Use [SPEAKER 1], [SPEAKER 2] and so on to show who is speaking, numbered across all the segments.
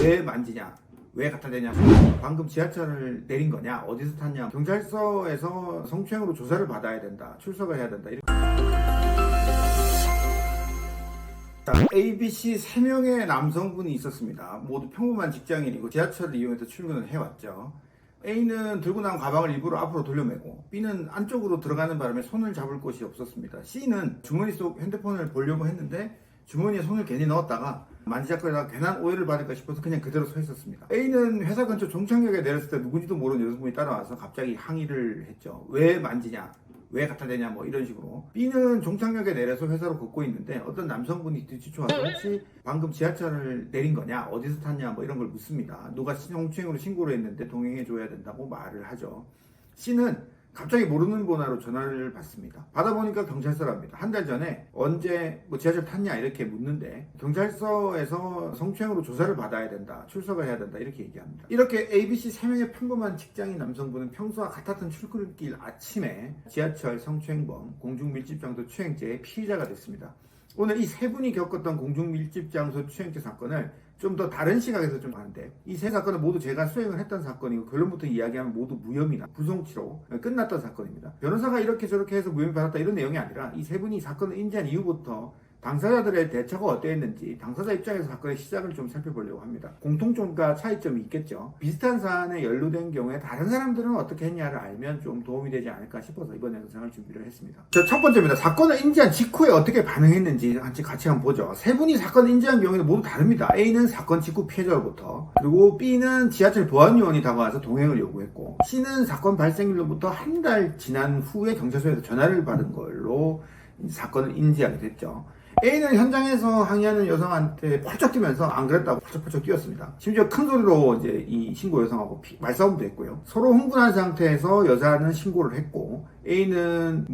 [SPEAKER 1] 왜 만지냐? 왜 갖다 대냐? 방금 지하철을 내린 거냐? 어디서 탔냐? 경찰서에서 성추행으로 조사를 받아야 된다. 출석을 해야 된다. 이렇게. 자, ABC 3명의 남성분이 있었습니다. 모두 평범한 직장인이고 지하철을 이용해서 출근을 해왔죠. A는 들고 나온 가방을 일부러 앞으로 돌려매고 B는 안쪽으로 들어가는 바람에 손을 잡을 곳이 없었습니다. C는 주머니 속 핸드폰을 보려고 했는데 주머니에 손을 괜히 넣었다가 만지작거리다가 괜한 오해를 받을까 싶어서 그냥 그대로 서 있었습니다. A는 회사 근처 종착역에 내렸을 때 누군지도 모르는 여성분이 따라와서 갑자기 항의를 했죠. 왜 만지냐? 왜 갖다 대냐? 뭐 이런 식으로. B는 종착역에 내려서 회사로 걷고 있는데 어떤 남성분이 뒤쫓아와서 혹시 방금 지하철을 내린 거냐? 어디서 탔냐? 뭐 이런 걸 묻습니다. 누가 성추행으로 신고를 했는데 동행해줘야 된다고 말을 하죠. C는 갑자기 모르는 번호로 전화를 받습니다. 받아보니까 경찰서랍니다. 한 달 전에 언제 뭐 지하철 탔냐 이렇게 묻는데 경찰서에서 성추행으로 조사를 받아야 된다. 출석을 해야 된다. 이렇게 얘기합니다. 이렇게 ABC 3명의 평범한 직장인 남성분은 평소와 같았던 출근길 아침에 지하철 성추행범, 공중밀집장소 추행죄의 피의자가 됐습니다. 오늘 이 세 분이 겪었던 공중밀집장소 추행죄 사건을 좀 더 다른 시각에서 좀 하는데 이 세 사건은 모두 제가 수행을 했던 사건이고 결론부터 이야기하면 모두 무혐의나 부송치로 끝났던 사건입니다. 변호사가 이렇게 저렇게 해서 무혐의 받았다 이런 내용이 아니라 이 세 분이 사건을 인지한 이후부터 당사자들의 대처가 어땠는지 당사자 입장에서 사건의 시작을 좀 살펴보려고 합니다. 공통점과 차이점이 있겠죠. 비슷한 사안에 연루된 경우에 다른 사람들은 어떻게 했냐를 알면 좀 도움이 되지 않을까 싶어서 이번 영상을 준비를 했습니다. 첫 번째입니다. 사건을 인지한 직후에 어떻게 반응했는지 같이 한번 보죠. 세 분이 사건을 인지한 경우에는 모두 다릅니다. A는 사건 직후 피해자로부터, 그리고 B는 지하철 보안요원이 다가와서 동행을 요구했고, C는 사건 발생일로부터 한 달 지난 후에 경찰서에서 전화를 받은 걸로 사건을 인지하게 됐죠. A는 현장에서 항의하는 여성한테 펄쩍 뛰면서 안 그랬다고 펄쩍펄쩍 뛰었습니다. 심지어 큰 소리로 이제 이 신고 여성하고 말싸움도 했고요. 서로 흥분한 상태에서 여자는 신고를 했고 A는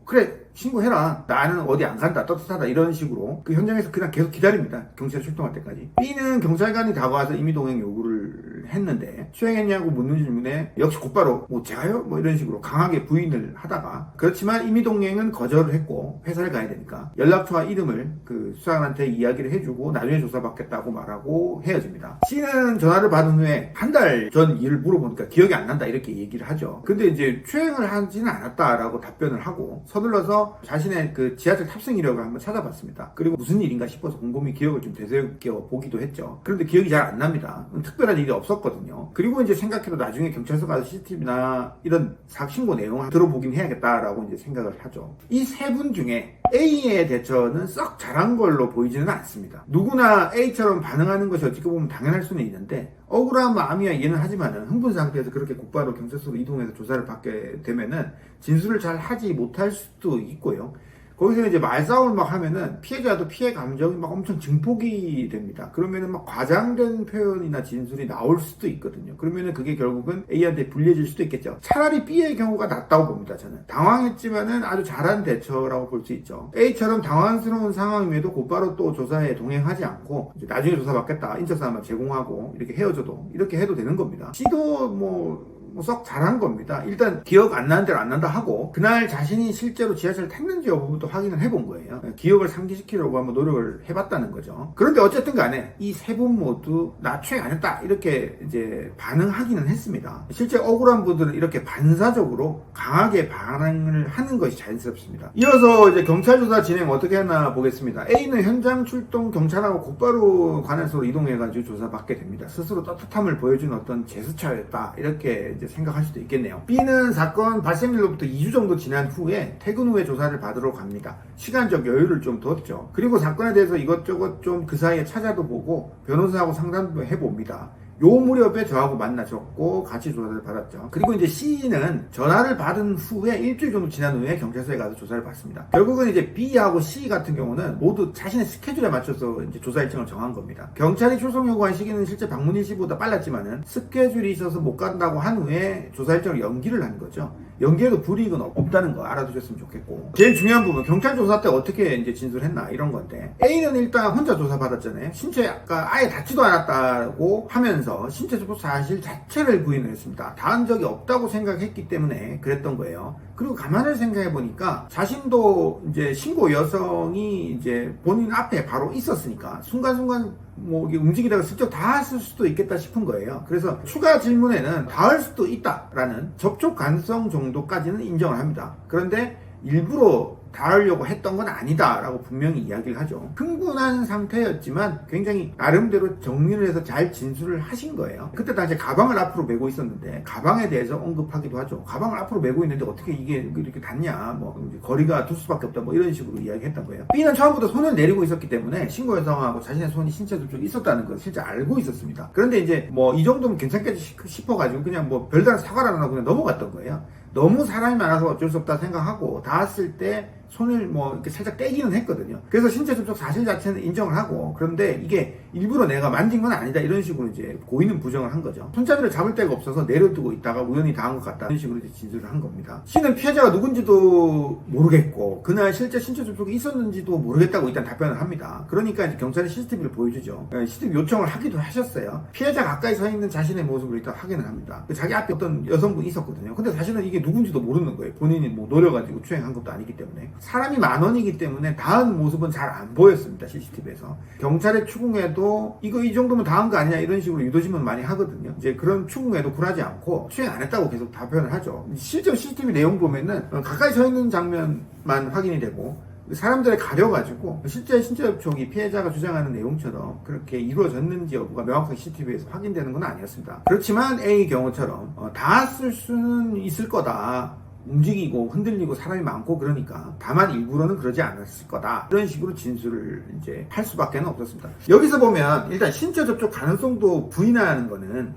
[SPEAKER 1] 그래 신고해라, 나는 어디 안 간다, 떳떳하다 이런 식으로 그 현장에서 그냥 계속 기다립니다. 경찰 출동할 때까지. B는 경찰관이 다가와서 임의동행 요구를 했는데 수행했냐고 묻는 질문에 역시 곧바로 제가요? 이런 식으로 강하게 부인을 하다가, 그렇지만 임의동행은 거절을 했고 회사를 가야 되니까 연락처와 이름을 그 수사관한테 이야기를 해주고 나중에 조사받겠다고 말하고 헤어집니다. C는 전화를 받은 후에 한 달 전 일을 물어보니까 기억이 안 난다 이렇게 얘기를 하죠. 근데 이제 추행을 하지는 않았다라고 답변을 하고 서둘러서 자신의 그 지하철 탑승 이력을 한번 찾아봤습니다. 그리고 무슨 일인가 싶어서 곰곰이 기억을 좀 되새겨 보기도 했죠. 그런데 기억이 잘 안 납니다. 특별한 일이 없었거든요. 그리고 이제 생각해도 나중에 경찰서 가서 CCTV나 이런 신고 내용을 들어보긴 해야겠다라고 이제 생각을 하죠. 이 세 분 중에 A의 대처는 썩 잘한 걸로 보이지는 않습니다. 누구나 A처럼 반응하는 것이 어떻게 보면 당연할 수는 있는데 억울한 마음이야 이해는 하지만은 흥분 상태에서 그렇게 곧바로 경찰서로 이동해서 조사를 받게 되면은 진술을 잘 하지 못할 수도 있고요. 거기서 이제 말싸움을 막 하면은 피해자도 피해 감정이 막 엄청 증폭이 됩니다. 그러면은 막 과장된 표현이나 진술이 나올 수도 있거든요. 그러면은 그게 결국은 A한테 불리해질 수도 있겠죠. 차라리 B의 경우가 낫다고 봅니다. 저는 당황했지만은 아주 잘한 대처라고 볼 수 있죠. A처럼 당황스러운 상황임에도 곧바로 또 조사에 동행하지 않고 이제 나중에 조사받겠다, 인적사항만 제공하고 이렇게 헤어져도 이렇게 해도 되는 겁니다. C도 썩 잘한 겁니다. 일단 기억 안 나는 대로 안 난다 하고 그날 자신이 실제로 지하철을 탔는지 여부부터 확인을 해본 거예요. 기억을 상기시키려고 한번 노력을 해봤다는 거죠. 그런데 어쨌든 간에 이 세 분 모두 나 추행 안 했다 이렇게 이제 반응하기는 했습니다. 실제 억울한 분들은 이렇게 반사적으로 강하게 반응을 하는 것이 자연스럽습니다. 이어서 이제 경찰 조사 진행 어떻게 하나 보겠습니다. A는 현장 출동 경찰하고 곧바로 관할소로 이동해가지고 조사받게 됩니다. 스스로 떳떳함을 보여준 어떤 제스처였다 이렇게 이제 생각할 수도 있겠네요. B는 사건 발생일로부터 2주 정도 지난 후에 퇴근 후에 조사를 받으러 갑니다. 시간적 여유를 좀 뒀죠. 그리고 사건에 대해서 이것저것 좀 그 사이에 찾아도 보고 변호사하고 상담도 해봅니다. 요 무렵에 저하고 만나셨고 같이 조사를 받았죠. 그리고 이제 C는 전화를 받은 후에 일주일 정도 지난 후에 경찰서에 가서 조사를 받습니다. 결국은 이제 B하고 C 같은 경우는 모두 자신의 스케줄에 맞춰서 이제 조사 일정을 정한 겁니다. 경찰이 출석 요구한 시기는 실제 방문 일시보다 빨랐지만은 스케줄이 있어서 못 간다고 한 후에 조사 일정을 연기를 한 거죠. 연기에도 불이익은 없다는 거 알아두셨으면 좋겠고, 제일 중요한 부분 경찰 조사 때 어떻게 이제 진술했나 이런 건데, A는 일단 혼자 조사 받았잖아요. 신체가 아예 닿지도 않았다고 하면서 신체 접촉 사실 자체를 부인을 했습니다. 닿은 적이 없다고 생각했기 때문에 그랬던 거예요. 그리고 가만히 생각해 보니까 자신도 이제 신고 여성이 이제 본인 앞에 바로 있었으니까 순간순간 뭐 이게 움직이다가 슬쩍 닿았을 수도 있겠다 싶은 거예요. 그래서 추가 질문에는 닿을 수도 있다라는 접촉 가능성 정도까지는 인정을 합니다. 그런데 일부러 닿으려고 했던 건 아니다라고 분명히 이야기를 하죠. 흥분한 상태였지만 굉장히 나름대로 정리를 해서 잘 진술을 하신 거예요. 그때 당시에 가방을 앞으로 메고 있었는데 가방에 대해서 언급하기도 하죠. 가방을 앞으로 메고 있는데 어떻게 이게 이렇게 닿냐, 뭐 거리가 둘 수밖에 없다, 뭐 이런 식으로 이야기했던 거예요. B는 처음부터 손을 내리고 있었기 때문에 신고 여성하고 자신의 손이 신체 접촉이 있었다는 걸 실제 알고 있었습니다. 그런데 이제 뭐 이 정도면 괜찮겠지 싶어가지고 그냥 뭐 별다른 사과를 안 하고 그냥 넘어갔던 거예요. 너무 사람이 많아서 어쩔 수 없다 생각하고 닿았을 때 손을 뭐 이렇게 살짝 떼기는 했거든요. 그래서 신체 접촉 사실 자체는 인정을 하고, 그런데 이게 일부러 내가 만진 건 아니다 이런 식으로 이제 고의는 부정을 한 거죠. 손잡이를 잡을 데가 없어서 내려두고 있다가 우연히 닿은 것 같다 이런 식으로 이제 진술을 한 겁니다. C는 피해자가 누군지도 모르겠고 그날 실제 신체 접촉이 있었는지도 모르겠다고 일단 답변을 합니다. 그러니까 이제 경찰에 CCTV를 보여주죠. CCTV 요청을 하기도 하셨어요. 피해자 가까이 서 있는 자신의 모습을 일단 확인을 합니다. 자기 앞에 어떤 여성분이 있었거든요. 근데 사실은 이게 누군지도 모르는 거예요. 본인이 뭐 노려가지고 추행한 것도 아니기 때문에. 사람이 만원이기 때문에 닿은 모습은 잘 안 보였습니다. CCTV에서. 경찰의 추궁에도 이거 이 정도면 닿은 거 아니냐 이런 식으로 유도질문 많이 하거든요. 이제 그런 추궁에도 굴하지 않고 추행 안 했다고 계속 답변을 하죠. 실제 CCTV 내용 보면은 가까이 서 있는 장면만 확인이 되고 사람들에 가려가지고 실제 신체 접촉이 피해자가 주장하는 내용처럼 그렇게 이루어졌는지 여부가 명확하게 CCTV에서 확인되는 건 아니었습니다. 그렇지만 A 경우처럼 닿았을 수는 있을 거다. 움직이고 흔들리고 사람이 많고 그러니까 다만 일부러는 그러지 않았을 거다 이런 식으로 진술을 이제 할 수밖에 없었습니다. 여기서 보면 일단 신체 접촉 가능성도 부인하는 거는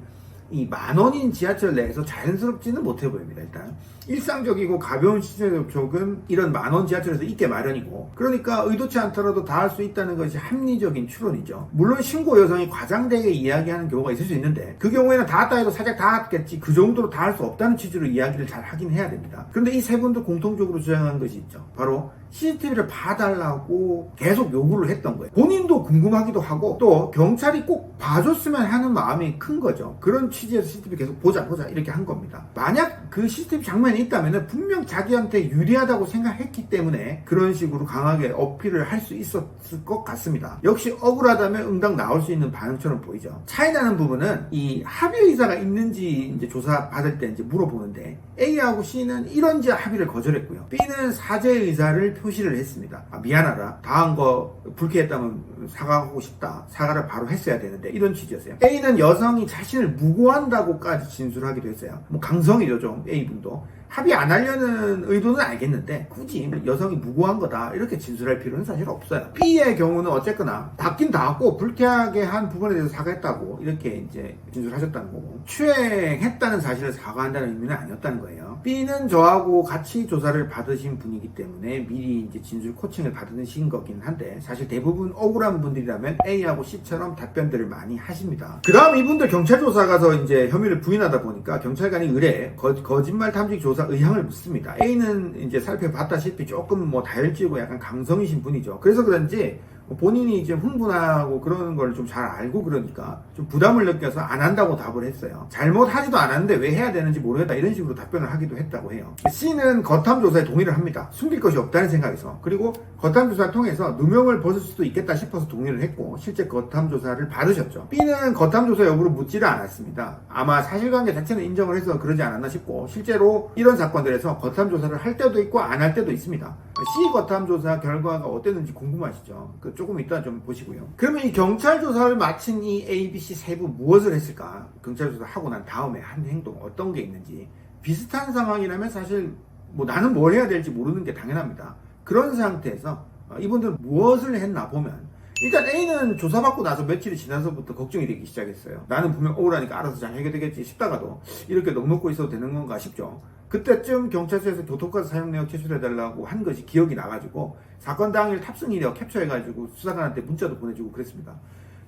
[SPEAKER 1] 이 만원인 지하철 내에서 자연스럽지는 못해 보입니다. 일단 일상적이고 가벼운 신체 접촉은 이런 만원 지하철에서 있게 마련이고, 그러니까 의도치 않더라도 닿을 수 있다는 것이 합리적인 추론이죠. 물론 신고 여성이 과장되게 이야기하는 경우가 있을 수 있는데 그 경우에는 닿았다 해도 살짝 닿았겠지 그 정도로 닿을 수 없다는 취지로 이야기를 잘 하긴 해야 됩니다. 그런데 이 세 분도 공통적으로 주장한 것이 있죠. 바로 CCTV를 봐달라고 계속 요구를 했던 거예요. 본인도 궁금하기도 하고 또 경찰이 꼭 봐줬으면 하는 마음이 큰 거죠. 그런 취지에서 CCTV 계속 보자 이렇게 한 겁니다. 만약 그 CCTV 장면이 있다면 분명 자기한테 유리하다고 생각했기 때문에 그런 식으로 강하게 어필을 할 수 있었을 것 같습니다. 역시 억울하다면 응당 나올 수 있는 반응처럼 보이죠. 차이 나는 부분은 이 합의 의사가 있는지 이제 조사 받을 때 이제 물어보는데 A하고 C는 이런지 합의를 거절했고요. B는 사죄 의사를 표시를 했습니다. 미안하다. 다한 거 불쾌했다면 사과하고 싶다. 사과를 바로 했어야 되는데 이런 취지였어요. A는 여성이 자신을 무고한다고까지 진술하기도 했어요. 뭐 강성이죠 좀 A분도. 합의 안 하려는 의도는 알겠는데 굳이 여성이 무고한 거다 이렇게 진술할 필요는 사실 없어요. B의 경우는 어쨌거나 닿긴 닿았고 불쾌하게 한 부분에 대해서 사과했다고 이렇게 이제 진술하셨다는 거고, 추행했다는 사실을 사과한다는 의미는 아니었다는 거예요. B는 저하고 같이 조사를 받으신 분이기 때문에 미리 이제 진술 코칭을 받으신 거긴 한데 사실 대부분 억울한 분들이라면 A하고 C처럼 답변들을 많이 하십니다. 그 다음 이분들 경찰 조사 가서 이제 혐의를 부인하다 보니까 경찰관이 의뢰 거짓말 탐지 조사 의향을 묻습니다. A는 이제 살펴봤다시피 조금 뭐 다혈질이고 약간 강성이신 분이죠. 그래서 그런지 본인이 이제 흥분하고 그러는 걸 좀 잘 알고 그러니까 좀 부담을 느껴서 안 한다고 답을 했어요. 잘못하지도 않았는데 왜 해야 되는지 모르겠다 이런 식으로 답변을 하기도 했다고 해요. C는 거탐조사에 동의를 합니다. 숨길 것이 없다는 생각에서. 그리고 거탐조사를 통해서 누명을 벗을 수도 있겠다 싶어서 동의를 했고 실제 거탐조사를 받으셨죠. B는 거탐조사 여부를 묻지를 않았습니다. 아마 사실관계 자체는 인정을 해서 그러지 않았나 싶고 실제로 이런 사건들에서 거탐조사를 할 때도 있고 안 할 때도 있습니다. C 거탐조사 결과가 어땠는지 궁금하시죠? 조금 이따 좀 보시고요. 그러면 이 경찰 조사를 마친 이 A, B, C 세 분 무엇을 했을까? 경찰 조사 하고 난 다음에 한 행동 어떤 게 있는지 비슷한 상황이라면 사실 뭐 나는 뭘 해야 될지 모르는 게 당연합니다. 그런 상태에서 이분들은 무엇을 했나 보면 일단 A는 조사받고 나서 며칠이 지나서부터 걱정이 되기 시작했어요. 나는 분명 억울하니까 알아서 잘 해결되겠지 싶다가도 이렇게 넉넉고 있어도 되는 건가 싶죠. 그때쯤 경찰서에서 교통카드 사용 내역 제출해달라고 한 것이 기억이 나가지고 사건 당일 탑승 이력 캡처해가지고 수사관한테 문자도 보내주고 그랬습니다.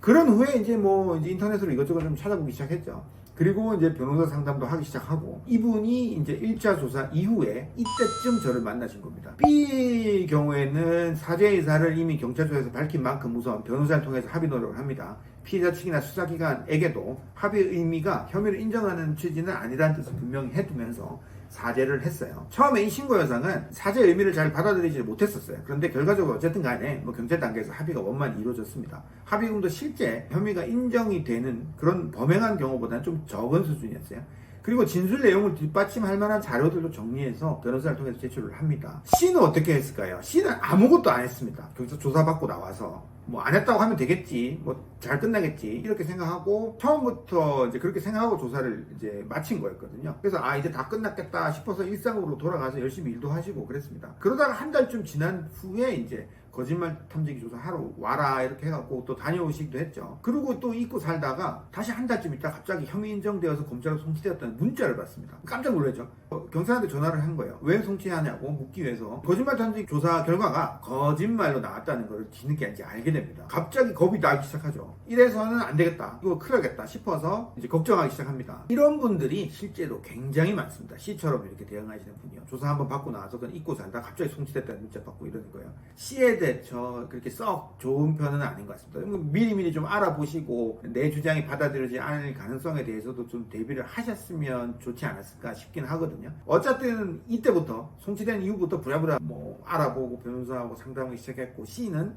[SPEAKER 1] 그런 후에 이제 이제 인터넷으로 이것저것 좀 찾아보기 시작했죠. 그리고 이제 변호사 상담도 하기 시작하고 이분이 이제 1차 조사 이후에 이때쯤 저를 만나신 겁니다. B 경우에는 사죄 의사를 이미 경찰서에서 밝힌 만큼 우선 변호사를 통해서 합의 노력을 합니다. 피해자 측이나 수사기관에게도 합의 의미가 혐의를 인정하는 취지는 아니라는 뜻을 분명히 해두면서 사죄를 했어요. 처음에 이 신고 여성은 사죄 의미를 잘 받아들이지 못했었어요. 그런데 결과적으로 어쨌든 간에 뭐 경찰 단계에서 합의가 원만히 이루어졌습니다. 합의금도 실제 혐의가 인정이 되는 그런 범행한 경우보다는 좀 적은 수준이었어요. 그리고 진술 내용을 뒷받침할 만한 자료들도 정리해서 변호사를 통해서 제출을 합니다. C는 어떻게 했을까요? C는 아무것도 안 했습니다. 거기서 조사받고 나와서 뭐 안 했다고 하면 되겠지, 뭐 잘 끝나겠지 이렇게 생각하고 처음부터 이제 그렇게 생각하고 조사를 이제 마친 거였거든요. 그래서 이제 다 끝났겠다 싶어서 일상으로 돌아가서 열심히 일도 하시고 그랬습니다. 그러다가 한 달쯤 지난 후에 이제 거짓말 탐지기 조사하러 와라 이렇게 해갖고 또 다녀오시기도 했죠. 그리고 또 잊고 살다가 다시 한 달쯤 있다 갑자기 혐의 인정되어서 검찰로 송치되었다는 문자를 받습니다. 깜짝 놀랐죠. 경찰한테 전화를 한 거예요. 왜 송치하냐고 묻기 위해서. 거짓말 탐지기 조사 결과가 거짓말로 나왔다는 걸 뒤늦게 이제 알게 됩니다. 갑자기 겁이 나기 시작하죠. 이래서는 안 되겠다, 이거 큰일 나겠다 싶어서 이제 걱정하기 시작합니다. 이런 분들이 실제로 굉장히 많습니다. C처럼 이렇게 대응하시는 분이요. 조사 한번 받고 나서 그건 잊고 살다 갑자기 송치됐다는 문자 받고 이러는 거예요. C에 대처 그렇게 썩 좋은 편은 아닌 것 같습니다. 미리미리 좀 알아보시고 내 주장이 받아들여지지 않을 가능성에 대해서도 좀 대비를 하셨으면 좋지 않았을까 싶긴 하거든요. 어쨌든 이때부터 송치된 이후부터 부랴부랴 뭐 알아보고 변호사하고 상담하기 시작했고, C는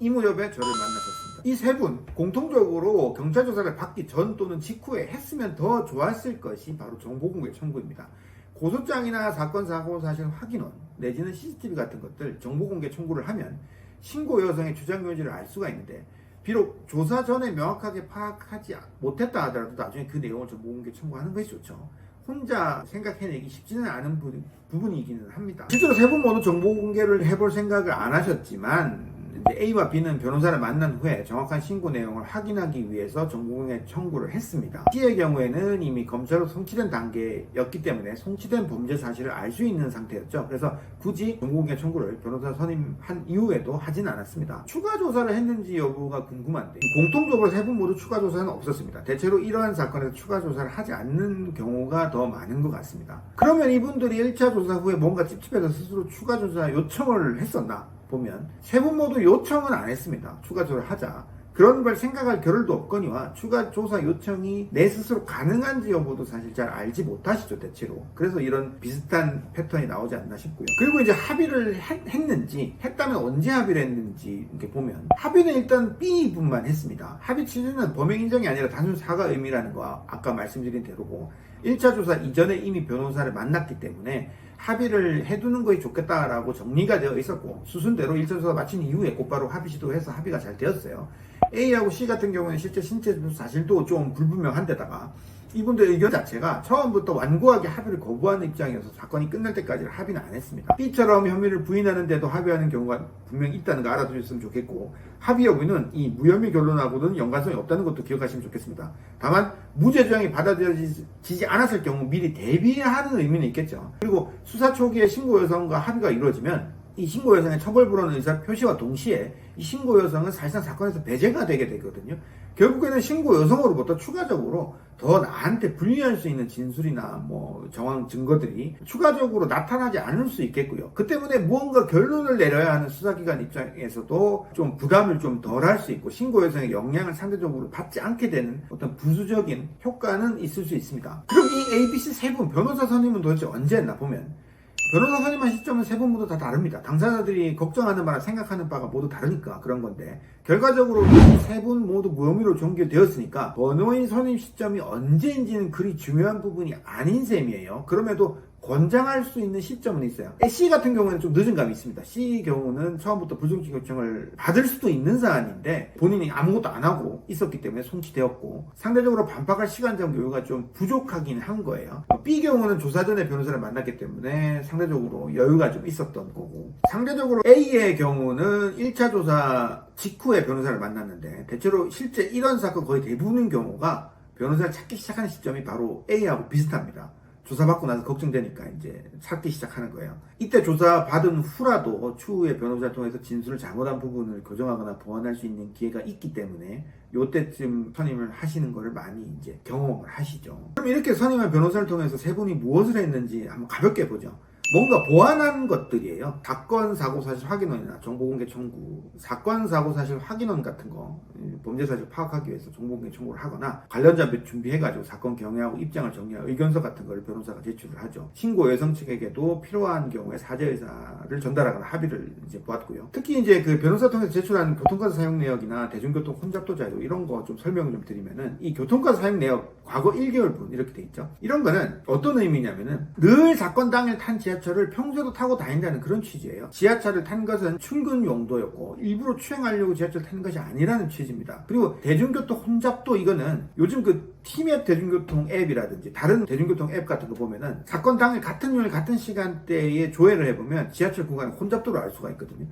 [SPEAKER 1] 이 무렵에 저를 만나셨습니다. 이 세 분 공통적으로 경찰 조사를 받기 전 또는 직후에 했으면 더 좋았을 것이 바로 정보공개 청구입니다. 고소장이나 사건 사고 사실 확인원 내지는 CCTV 같은 것들 정보공개 청구를 하면 신고 여성의 주장 요지를 알 수가 있는데, 비록 조사 전에 명확하게 파악하지 못했다 하더라도 나중에 그 내용을 정보공개 청구하는 것이 좋죠. 혼자 생각해내기 쉽지는 않은 부분이기는 합니다. 실제로 세 분 모두 정보공개를 해볼 생각을 안 하셨지만 A와 B는 변호사를 만난 후에 정확한 신고 내용을 확인하기 위해서 정보공개 청구를 했습니다. C의 경우에는 이미 검찰로 송치된 단계였기 때문에 송치된 범죄 사실을 알 수 있는 상태였죠. 그래서 굳이 정보공개 청구를 변호사 선임한 이후에도 하진 않았습니다. 추가 조사를 했는지 여부가 궁금한데, 공통적으로 세 분 모두 추가 조사는 없었습니다. 대체로 이러한 사건에서 추가 조사를 하지 않는 경우가 더 많은 것 같습니다. 그러면 이분들이 1차 조사 후에 뭔가 찝찝해서 스스로 추가 조사 요청을 했었나 보면 세 분 모두 요청은 안 했습니다. 추가 조사를 하자, 그런 걸 생각할 겨를도 없거니와 추가 조사 요청이 내 스스로 가능한지 여부도 사실 잘 알지 못하시죠, 대체로. 그래서 이런 비슷한 패턴이 나오지 않나 싶고요. 그리고 이제 합의를 했는지, 했다면 언제 합의를 했는지 이렇게 보면 합의는 일단 B분만 했습니다. 합의 취지는 범행 인정이 아니라 단순 사과 의미라는 거 아까 말씀드린 대로고, 1차 조사 이전에 이미 변호사를 만났기 때문에 합의를 해두는 것이 좋겠다라고 정리가 되어 있었고, 수순대로 1차 조사 마친 이후에 곧바로 합의 시도해서 합의가 잘 되었어요. A하고 C 같은 경우는 실제 신체 사실도 좀 불분명한 데다가 이분들 의견 자체가 처음부터 완고하게 합의를 거부하는 입장이어서 사건이 끝날 때까지 합의는 안 했습니다. B처럼 혐의를 부인하는데도 합의하는 경우가 분명히 있다는 거 알아두셨으면 좋겠고, 합의 여부는 이 무혐의 결론하고는 연관성이 없다는 것도 기억하시면 좋겠습니다. 다만 무죄 주장이 받아들여지지 않았을 경우 미리 대비하는 의미는 있겠죠. 그리고 수사 초기에 신고 여성과 합의가 이루어지면 이 신고 여성의 처벌 불허 의사 표시와 동시에 이 신고 여성은 사실상 사건에서 배제가 되게 되거든요. 결국에는 신고 여성으로부터 추가적으로 더 나한테 불리할 수 있는 진술이나 뭐 정황 증거들이 추가적으로 나타나지 않을 수 있겠고요. 그 때문에 무언가 결론을 내려야 하는 수사기관 입장에서도 좀 부담을 좀 덜 할 수 있고, 신고 여성의 영향을 상대적으로 받지 않게 되는 어떤 부수적인 효과는 있을 수 있습니다. 그럼 이 ABC 세 분 변호사 선임은 도대체 언제 했나 보면, 변호사 선임한 시점은 세 분 모두 다 다릅니다. 당사자들이 걱정하는 바나 생각하는 바가 모두 다르니까 그런 건데, 결과적으로 이 세 분 모두 무혐의로 종결되었으니까 변호인 선임 시점이 언제인지는 그리 중요한 부분이 아닌 셈이에요. 그럼에도 권장할 수 있는 시점은 있어요. C 같은 경우는 좀 늦은 감이 있습니다. C 경우는 처음부터 불송치 요청을 받을 수도 있는 사안인데 본인이 아무것도 안 하고 있었기 때문에 송치되었고, 상대적으로 반박할 시간적 여유가 좀 부족하긴 한 거예요. B 경우는 조사 전에 변호사를 만났기 때문에 상대적으로 여유가 좀 있었던 거고, 상대적으로 A의 경우는 1차 조사 직후에 변호사를 만났는데, 대체로 실제 이런 사건 거의 대부분의 경우가 변호사를 찾기 시작하는 시점이 바로 A하고 비슷합니다. 조사받고 나서 걱정되니까 이제 찾기 시작하는 거예요. 이때 조사받은 후라도 추후에 변호사를 통해서 진술을 잘못한 부분을 교정하거나 보완할 수 있는 기회가 있기 때문에 요때쯤 선임을 하시는 거를 많이 이제 경험을 하시죠. 그럼 이렇게 선임한 변호사를 통해서 세 분이 무엇을 했는지 한번 가볍게 보죠. 뭔가 보완한 것들이에요. 사건 사고 사실 확인원이나 정보공개 청구, 사건 사고 사실 확인원 같은 거 범죄 사실 파악하기 위해서 정보공개 청구를 하거나 관련자 준비해가지고 사건 경위하고 입장을 정리한 의견서 같은 걸 변호사가 제출을 하죠. 신고 여성 측에게도 필요한 경우에 사죄 의사를 전달하거나 합의를 이제 보았고요. 특히 이제 그 변호사 통해서 제출한 교통카드 사용 내역이나 대중교통 혼잡도 자료 이런 거 좀 설명을 좀 드리면은, 이 교통카드 사용 내역 과거 1개월분 이렇게 돼 있죠. 이런 거는 어떤 의미냐면은 늘 사건 당일 탄 지하철을 평소에도 타고 다닌다는 그런 취지예요. 지하철을 탄 것은 출근 용도였고 일부러 추행하려고 지하철 타는 것이 아니라는 취지입니다. 그리고 대중교통 혼잡도, 이거는 요즘 그 티맵 대중교통 앱이라든지 다른 대중교통 앱 같은 거 보면은 사건 당일 같은 요일 같은 시간대에 조회를 해보면 지하철 구간 혼잡도를 알 수가 있거든요.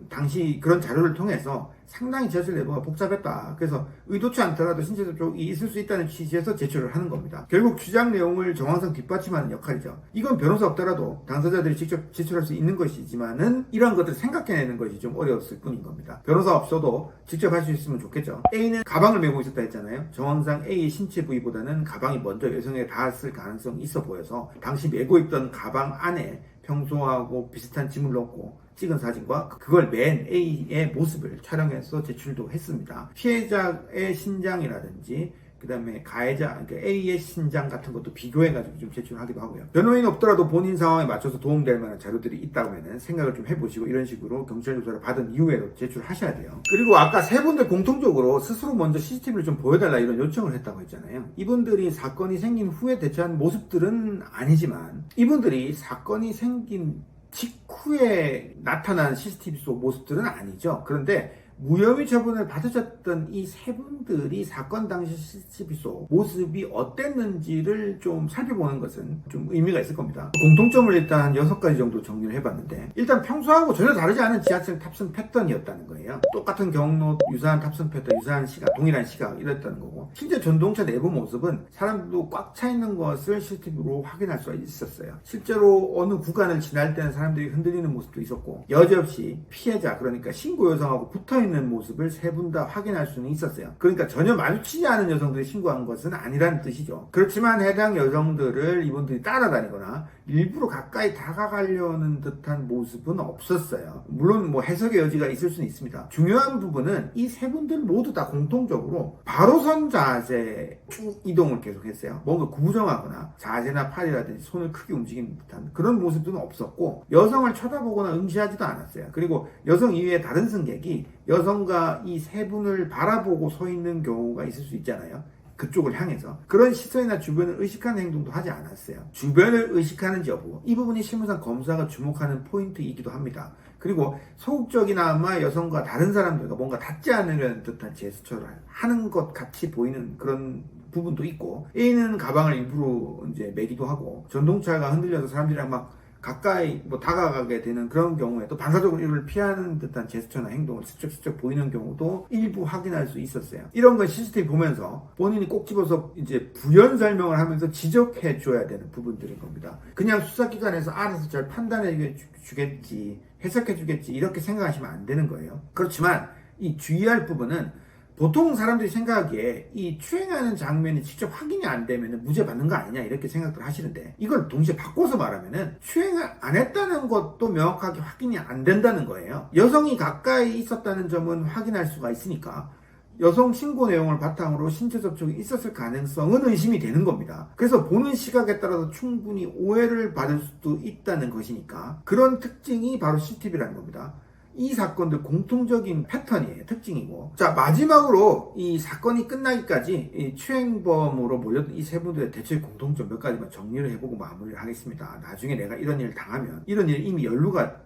[SPEAKER 1] 당시 그런 자료를 통해서 상당히 지하철 내부가 복잡했다. 그래서 의도치 않더라도 신체 접촉이 있을 수 있다는 취지에서 제출을 하는 겁니다. 결국 주장 내용을 정황상 뒷받침하는 역할이죠. 이건 변호사 없더라도 당사자들이 직접 제출할 수 있는 것이지만은 이러한 것들을 생각해내는 것이 좀 어려웠을 뿐인 겁니다. 변호사 없어도 직접 할 수 있으면 좋겠죠. A는 가방을 메고 있었다 했잖아요. 정황상 A의 신체 부위보다는 가방이 먼저 여성에게 닿았을 가능성이 있어 보여서 당시 메고 있던 가방 안에 평소하고 비슷한 짐을 넣고 찍은 사진과 그걸 맨 A의 모습을 촬영해서 제출도 했습니다. 피해자의 신장이라든지 그 다음에 가해자, 그러니까 A의 신장 같은 것도 비교해가지고 좀 제출하기도 하고요. 변호인 없더라도 본인 상황에 맞춰서 도움될 만한 자료들이 있다면 생각을 좀 해보시고 이런 식으로 경찰 조사를 받은 이후에도 제출하셔야 돼요. 그리고 아까 세 분들 공통적으로 스스로 먼저 CCTV를 좀 보여달라 이런 요청을 했다고 했잖아요. 이분들이 사건이 생긴 후에 대처한 모습들은 아니지만 이분들이 사건이 생긴 직후에 나타난 CCTV 속 모습들은 아니죠. 그런데 무혐의 처분을 받으셨던 이 세 분들이 사건 당시 CCTV 속 모습이 어땠는지를 좀 살펴보는 것은 좀 의미가 있을 겁니다. 공통점을 일단 6가지 정도 정리를 해봤는데, 일단 평소하고 전혀 다르지 않은 지하철 탑승 패턴이었다는 거예요. 똑같은 경로, 유사한 탑승 패턴, 유사한 시각, 동일한 시각 이랬다는 거고, 실제 전동차 내부 모습은 사람도 꽉 차 있는 것을 CCTV로 확인할 수가 있었어요. 실제로 어느 구간을 지날 때는 사람들이 흔들리는 모습도 있었고, 여지없이 피해자, 그러니까 신고 여성하고 붙어있는 모습을 세 분 다 확인할 수는 있었어요. 그러니까 전혀 마주치지 않은 여성들이 신고한 것은 아니라는 뜻이죠. 그렇지만 해당 여성들을 이분들이 따라다니거나 일부러 가까이 다가가려는 듯한 모습은 없었어요. 물론 뭐 해석의 여지가 있을 수는 있습니다. 중요한 부분은 이 세 분들 모두 다 공통적으로 바로선 자세 쭉 이동을 계속했어요. 뭔가 구부정하거나 자세나 팔이라든지 손을 크게 움직이는 듯한 그런 모습들은 없었고, 여성을 쳐다보거나 응시하지도 않았어요. 그리고 여성 이외에 다른 승객이 여성과 이 세 분을 바라보고 서 있는 경우가 있을 수 있잖아요. 그쪽을 향해서 그런 시선이나 주변을 의식하는 행동도 하지 않았어요. 주변을 의식하는지 여부, 이 부분이 실무상 검사가 주목하는 포인트이기도 합니다. 그리고 소극적이나마 여성과 다른 사람들과 뭔가 닿지 않으려는 듯한 제스처를 하는 것 같이 보이는 그런 부분도 있고, A는 가방을 일부러 이제 매기도 하고, 전동차가 흔들려서 사람들이랑 막 가까이 다가가게 되는 그런 경우에도 반사적으로 이를 피하는 듯한 제스처나 행동을 슬쩍슬쩍 보이는 경우도 일부 확인할 수 있었어요. 이런 건 CCTV 보면서 본인이 꼭 집어서 이제 부연 설명을 하면서 지적해 줘야 되는 부분들인 겁니다. 그냥 수사기관에서 알아서 잘 판단해 주겠지, 해석해 주겠지 이렇게 생각하시면 안 되는 거예요. 그렇지만 이 주의할 부분은, 보통 사람들이 생각하기에 이 추행하는 장면이 직접 확인이 안 되면 무죄 받는 거 아니냐 이렇게 생각들 하시는데, 이걸 동시에 바꿔서 말하면은 추행을 안 했다는 것도 명확하게 확인이 안 된다는 거예요. 여성이 가까이 있었다는 점은 확인할 수가 있으니까 여성 신고 내용을 바탕으로 신체 접촉이 있었을 가능성은 의심이 되는 겁니다. 그래서 보는 시각에 따라서 충분히 오해를 받을 수도 있다는 것이니까, 그런 특징이 바로 CCTV라는 겁니다. 이 사건들 공통적인 패턴이에요. 특징이고. 자, 마지막으로 이 사건이 끝나기까지 이 추행범으로 몰렸던 이 세 분들의 대체 공통점 몇 가지만 정리를 해보고 마무리를 하겠습니다. 나중에 내가 이런 일을 당하면, 이런 일이 이미 연루가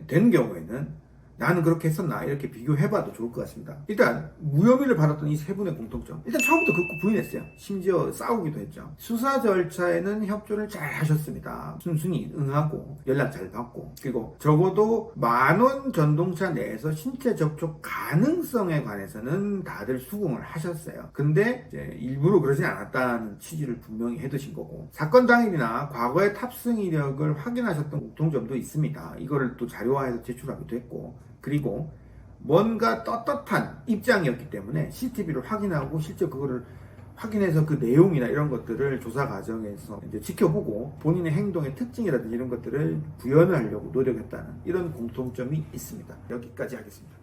[SPEAKER 1] 된 경우에는 나는 그렇게 했었나 이렇게 비교해봐도 좋을 것 같습니다. 일단 무혐의를 받았던 이 세 분의 공통점, 일단 처음부터 그 부인했어요. 심지어 싸우기도 했죠. 수사 절차에는 협조를 잘 하셨습니다. 순순히 응하고 연락 잘 받고, 그리고 적어도 만원 전동차 내에서 신체 접촉 가능성에 관해서는 다들 수긍을 하셨어요. 근데 이제 일부러 그러진 않았다는 취지를 분명히 해두신 거고, 사건 당일이나 과거의 탑승 이력을 확인하셨던 공통점도 있습니다. 이거를 또 자료화해서 제출하기도 했고, 그리고 뭔가 떳떳한 입장이었기 때문에 CCTV를 확인하고 실제 그거를 확인해서 그 내용이나 이런 것들을 조사 과정에서 이제 지켜보고 본인의 행동의 특징이라든지 이런 것들을 구현을 하려고 노력했다는 이런 공통점이 있습니다. 여기까지 하겠습니다.